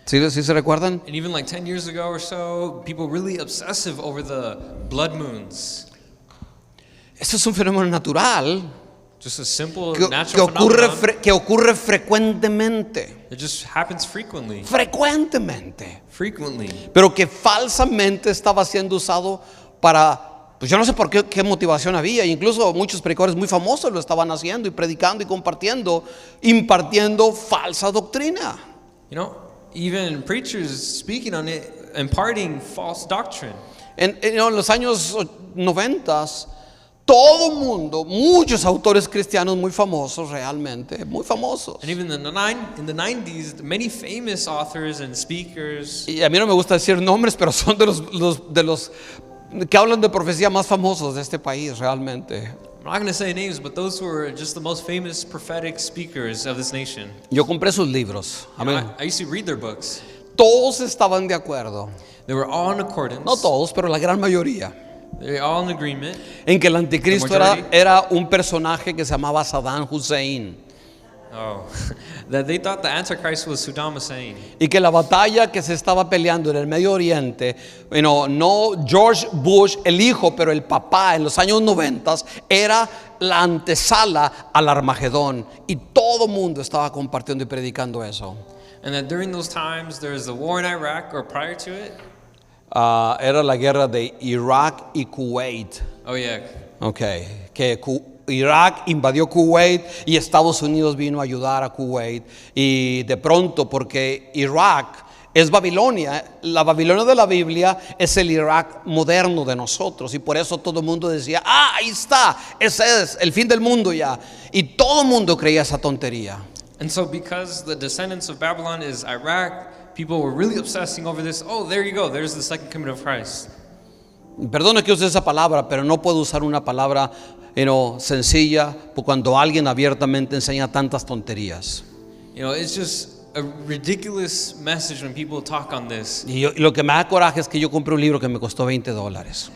¿Sí se recuerdan? And even like 10 years ago or so, people really obsessive over the blood moons. Eso es un fenómeno natural Just a simple natural phenomenon. que ocurre frecuentemente. It just happens frequently. Pero que falsamente estaba siendo usado para, pues yo no sé por qué motivación había. Incluso muchos predicadores muy famosos lo estaban haciendo y predicando y compartiendo, impartiendo falsa doctrina. Even preachers speaking on it, imparting false doctrine. En los años 90, todo mundo, muchos autores cristianos muy famosos, realmente, muy famosos. And even in the 90s, many famous authors and speakers. Y a mí no me gusta decir nombres, pero son de los que hablan de profecía más famosos de este país, realmente. I'm not going to say names, but those who are just the most famous prophetic speakers of this nation. Yo compré sus libros. I used to read their books. Todos estaban de acuerdo. They were all in accordance. No todos, pero la gran mayoría. They're all in agreement. En que el anticristo era un personaje que se llamaba Saddam Hussein. Oh, that they thought the Antichrist was Saddam Hussein. Y que la batalla que se estaba peleando en el Medio Oriente, no George Bush, el hijo, pero el papá en los años 90, era la antesala al Armagedón. Y todo mundo estaba compartiendo y predicando eso. And that during those times there was the war in Iraq, or prior to it. Era la guerra de Irak y Kuwait. Oh yeah. Okay, que Irak invadió Kuwait y Estados Unidos vino a ayudar a Kuwait. Y de pronto, porque Irak es Babilonia, la Babilonia de la Biblia es el Irak moderno de nosotros. Y por eso todo el mundo decía, ahí está, ese es el fin del mundo ya. Y todo el mundo creía esa tontería. And so because the descendants of Babylon is Iraq, people were really obsessing over this. Oh, there you go, there's the second coming of Christ. Perdone que use esa palabra, pero no puedo usar una palabra sencilla cuando alguien abiertamente enseña tantas tonterías. It's just a ridiculous message when people talk on this. Y lo que me da coraje es que yo compré un libro que me costó $20.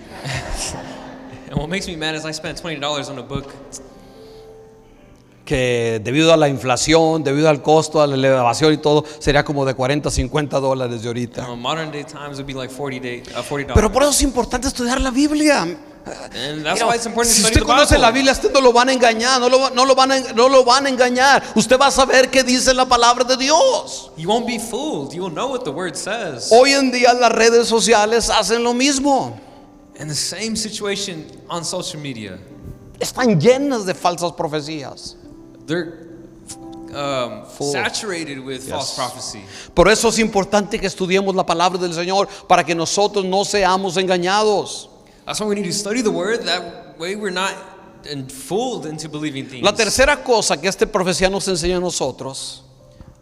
And what makes me mad is I spent $20 on a book. Que debido a la inflación, debido al costo, a la elevación y todo, sería como de $40, $50 de ahorita. Modern day times would be like $40. Pero por eso es importante estudiar la Biblia. And that's why it's important to Si study usted the conoce la Bible. Biblia, usted no lo van a engañar, no lo van a engañar. Usted va a saber qué dice la palabra de Dios. You won't be fooled. You will know what the word says. Hoy en día las redes sociales hacen lo mismo. And the same situation on social media. Están llenas de falsas profecías. They're saturated with false prophecy. Por eso es importante que estudiemos la palabra del Señor para que nosotros no seamos engañados. That's why we need to study the word. That way we're not fooled into believing things. La tercera cosa que esta profecía nos enseña a nosotros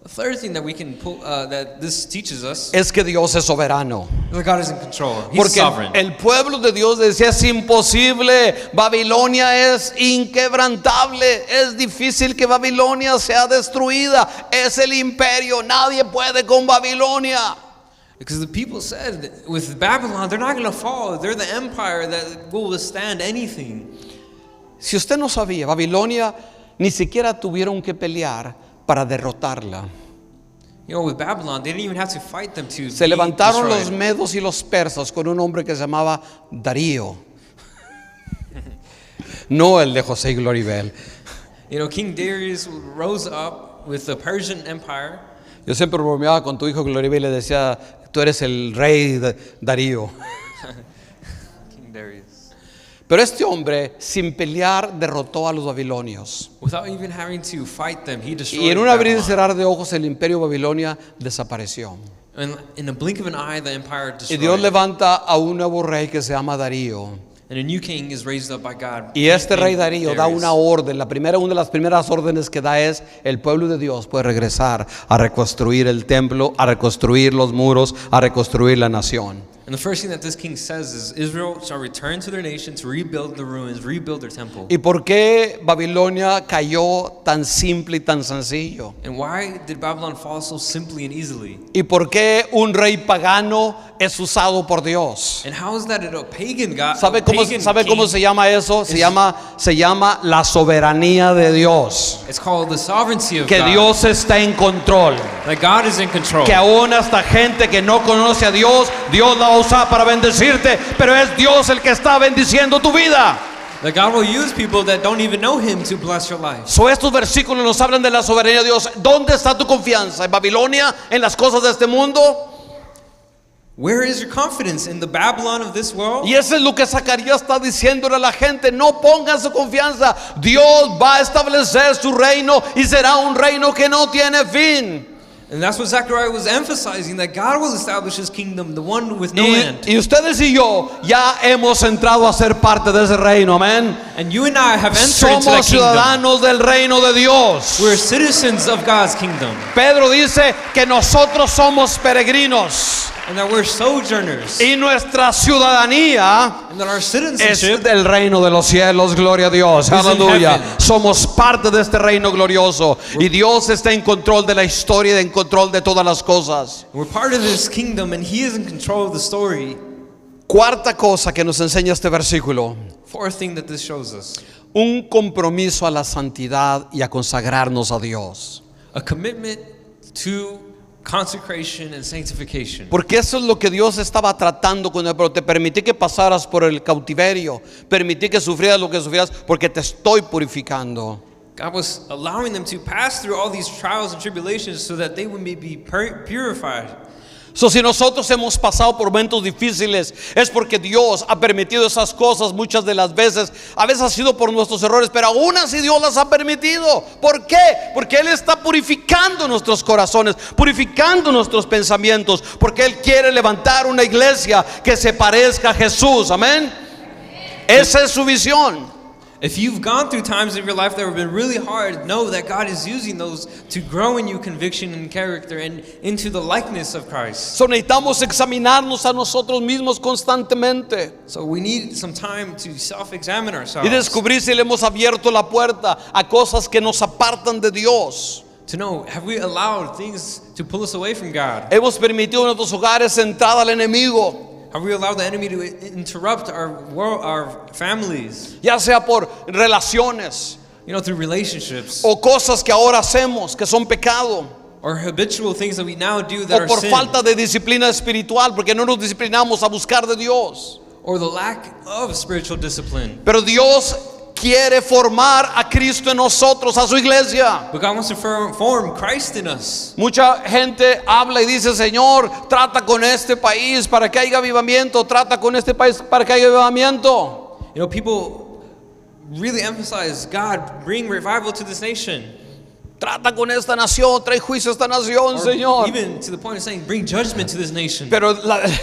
The third thing that we can pull, that this teaches us, es que Dios es soberano. that God is in control. He's Porque sovereign. el pueblo de Dios decía, es imposible, Babilonia es inquebrantable, es difícil que Babilonia sea destruida, es el imperio, nadie puede con Babilonia. Because the people said that with Babylon, they're not going to fall. They're the empire that will withstand anything. Si usted no sabía, Babilonia ni siquiera tuvieron que pelear para derrotarla. With Babylon, they didn't even have to fight them to Se be levantaron los destroyed. medos y los persas con un hombre que se llamaba Darío. No el de José y Gloribel. King Darius rose up with the Persian Empire. Yo siempre bromeaba con tu hijo Gloribel y le decía, tú eres el rey Darío. King Darius. Pero este hombre, sin pelear, derrotó a los babilonios. Without even having to fight them, he destroyed Y en un abrir y Babylon. cerrar de ojos, el imperio Babilonia desapareció. And in a blink of an eye, the empire Y Dios destroyed. levanta a un nuevo rey que se llama Darío. And a new king is raised up by God. Y este rey named Darío da Darius. una orden. Una de las primeras órdenes que da es: el pueblo de Dios puede regresar a reconstruir el templo, a reconstruir los muros, a reconstruir la nación. And the first thing that this king says is Israel shall return to their nation to rebuild the ruins, rebuild their temple. ¿Y por qué Babilonia cayó tan simple y tan sencillo? And why did Babylon fall so simply and easily? ¿Y por qué un rey pagano es usado por Dios? And how is that a pagan God? ¿Sabe cómo King, se llama eso? Se llama la soberanía de Dios. It's called the sovereignty of Que God. Dios está en control. That God is in control. Que aún hasta gente que no conoce a Dios, Dios la va a usar para bendecirte, pero es Dios el que está bendiciendo tu vida. That God will use people that don't even know Him to bless your life. Estos versículos nos hablan de la soberanía de Dios. ¿Dónde está tu confianza? ¿En Babilonia? ¿En las cosas de este mundo? Where is your confidence? In the Babylon of this world? Y eso es lo que Zacarías está diciéndole a la gente: no pongan su confianza. Dios va a establecer su reino y será un reino que no tiene fin. And that's what Zechariah was emphasizing, that God will establish His kingdom, the one with no end. Y ustedes y yo ya hemos entrado a ser parte de ese reino, amén. And you and I have entered into that Somos kingdom. ciudadanos del reino de Dios. We're citizens of God's kingdom. Pedro dice que nosotros somos peregrinos And that we're sojourners. y nuestra ciudadanía And that our es citizenship del reino de los cielos. Gloria a Dios, in aleluya. heaven. Somos parte de este reino glorioso y Dios está en control de la historia y en control de todas las cosas. we're part of this kingdom, and He is in control of the story. Cuarta cosa que nos enseña este versículo: Fourth thing that this shows us: un compromiso a la santidad y a consagrarnos a Dios. a commitment to consecration and sanctification. Porque eso es lo que Dios estaba tratando con él. Pero te permití que pasaras por el cautiverio, permití que sufrieras lo que sufrieras, porque te estoy purificando. God was allowing them to pass through all these trials and tribulations so that they would be purified. Si nosotros hemos pasado por momentos difíciles, es porque Dios ha permitido esas cosas muchas de las veces. A veces ha sido por nuestros errores, pero aún así Dios las ha permitido. ¿Por qué? Porque Él está purificando nuestros corazones, purificando nuestros pensamientos, porque Él quiere levantar una iglesia que se parezca a Jesús. Amén. Esa es su visión. If you've gone through times of your life that have been really hard, know that God is using those to grow in you conviction and character and into the likeness of Christ. Necesitamos examinarnos a nosotros mismos constantemente So we need some time to self-examine y ourselves, descubrir si le hemos abierto la puerta a cosas que nos apartan de Dios. to know, have we allowed things to pull us away from God? Hemos permitido en nuestros hogares entrada al enemigo, Have we allowed the enemy to interrupt our world, our families? ya sea por relaciones You know, through relationships o cosas que ahora hacemos que son pecado, or habitual things that we now do that o are por sin, falta de disciplina espiritual, porque no nos disciplinamos a buscar de Dios. or the lack of spiritual discipline. Pero Dios quiere formar a Cristo en nosotros, a su iglesia. But God wants to form Christ in us. Mucha gente habla y dice: Señor, trata con este país para que haya avivamiento, trata con este país para que haya avivamiento. You know, people really emphasize, God, bring revival to this nation. Trata con esta nación, trae juicio a esta nación, Or Señor. even to the point of saying, bring judgment to this nation. Pero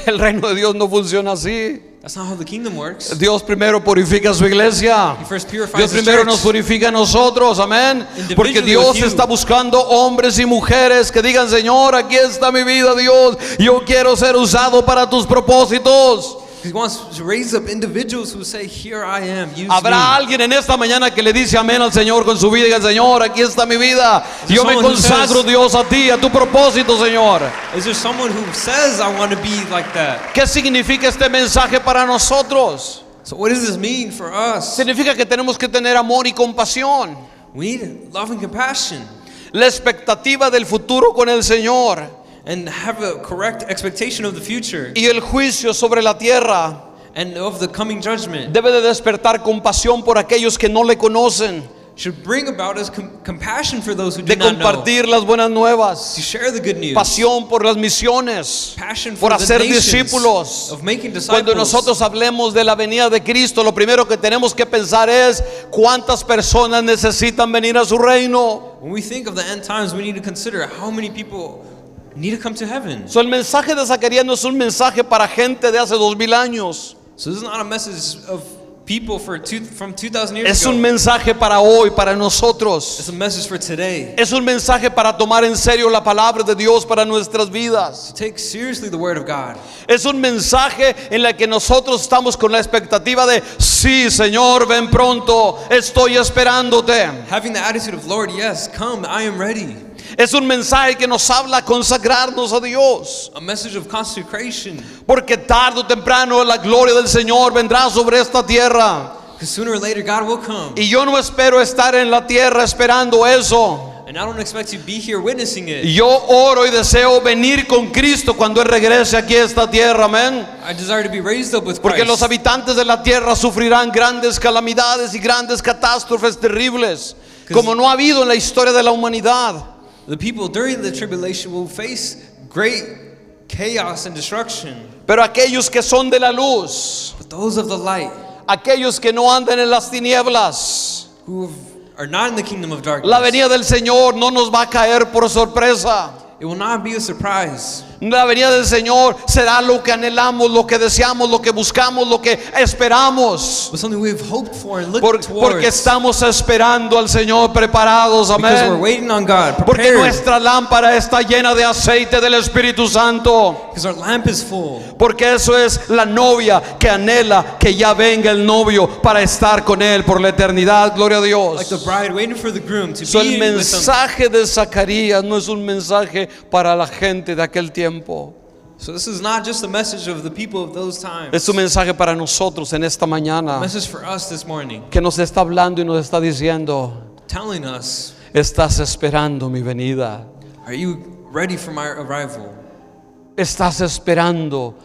el reino de Dios no funciona así. That's not how the kingdom works. Dios primero purifica a su iglesia. He first purifies Dios his primero church. nos purifica a nosotros, amén. Porque Individually Dios with you. está buscando hombres y mujeres que digan: Señor, aquí está mi vida, Dios. Yo quiero ser usado para tus propósitos. He wants to raise up individuals who say, here I am, use Habrá me. alguien en esta mañana que le dice amén al Señor con su vida y diga: Señor, aquí está mi vida. Yo me someone who consagro, says- Dios, a ti, a tu propósito, Señor. Is there someone who says, I want to be like that? ¿Qué significa este mensaje para nosotros? So what does this mean for us? Significa que tenemos que tener amor y compasión. We need love and compassion, La expectativa del futuro con el Señor and have a correct expectation of the future y el juicio sobre la tierra and of the coming judgment. debe de despertar compasión por aquellos que no le conocen, Should bring about us compassion for those who do de not know. compartir las buenas nuevas, To share the good news. pasión por las misiones, Passion for por the hacer nations, discípulos. of making Cuando disciples. nosotros hablemos de la venida de Cristo, lo primero que tenemos que pensar es: ¿cuántas personas necesitan venir a su reino? When we think of the end times, we need to consider how many people need to come to heaven. So, el mensaje de Zacarías no es un mensaje para gente de hace 2000 años. So this is not a message of people from 2,000 years Es ago. un mensaje para hoy, para nosotros. It's a message for today. Es un mensaje para tomar en serio la palabra de Dios para nuestras vidas. To take seriously the word of God. Es un mensaje en el que nosotros estamos con la expectativa de, sí, Señor, ven pronto, estoy esperándote. Having the attitude of, Lord, yes, come, I am ready. Es un mensaje que nos habla a consagrarnos a Dios. A message of consecration. Porque tarde o temprano la gloria del Señor vendrá sobre esta tierra. Because sooner or later God will come. Y yo no espero estar en la tierra esperando eso. And I don't expect to be here witnessing it. Yo oro y deseo venir con Cristo cuando Él regrese aquí a esta tierra, amén. I desire to be raised up with Porque los Christ. habitantes de la tierra sufrirán grandes calamidades y grandes catástrofes terribles, como no ha habido en la historia de la humanidad. The people during the tribulation will face great chaos and destruction. Pero aquellos que son de la luz, But those of the light, aquellos que no andan en las tinieblas, who are not in the kingdom of darkness, la venida del Señor no nos va a caer por sorpresa. it will not be a surprise. La venida del Señor será lo que anhelamos, lo que deseamos, lo que buscamos, lo que esperamos. But something we've hoped for and looked towards. Porque estamos esperando al Señor preparados, Because we're amén. waiting on God, Porque prepared. nuestra lámpara está llena de aceite del Espíritu Santo. Because our lamp is full. Porque eso es la novia que anhela que ya venga el novio para estar con él por la eternidad. Gloria a Like the Dios. bride waiting for the groom to So, be el with them. mensaje de Zacarías no es un mensaje para la gente de aquel tiempo. So this is not just a message of the people of those times. Es un mensaje para nosotros en esta A mañana, message for us this morning, que nos está hablando y nos está diciendo: telling us, estás esperando mi venida. are you ready for my arrival? Estás esperando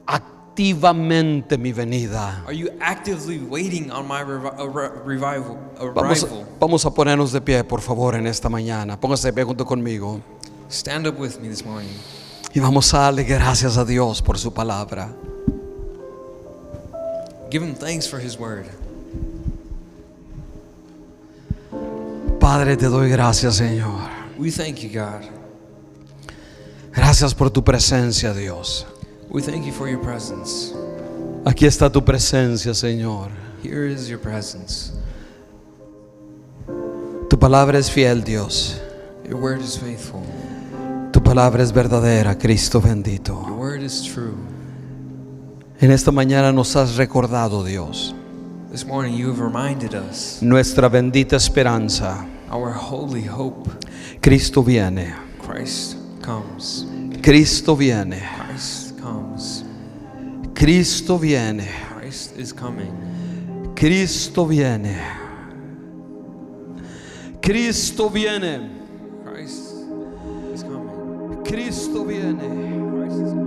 activamente mi venida. Are you actively waiting on my arrival? Vamos a ponernos de pie, por favor, en esta mañana. Póngase de pie junto conmigo. Stand up with me this morning. Y vamos a darle gracias a Dios por su palabra. Give him thanks for his word. Padre, te doy gracias, Señor. We thank you, God. Gracias por tu presencia, Dios. We thank you for your presence. Aquí está tu presencia, Señor. Here is your presence. Tu palabra es fiel, Dios. Your word is faithful. Tu palabra es verdadera, Cristo bendito. Your word is true. En esta mañana nos has recordado, Dios, This morning you have reminded us nuestra bendita esperanza. our holy hope. Cristo viene. Christ comes. Cristo viene. Christ comes. Cristo viene. Christ is coming. Cristo viene. Cristo viene. Christ is coming. Cristo viene. Christ is coming.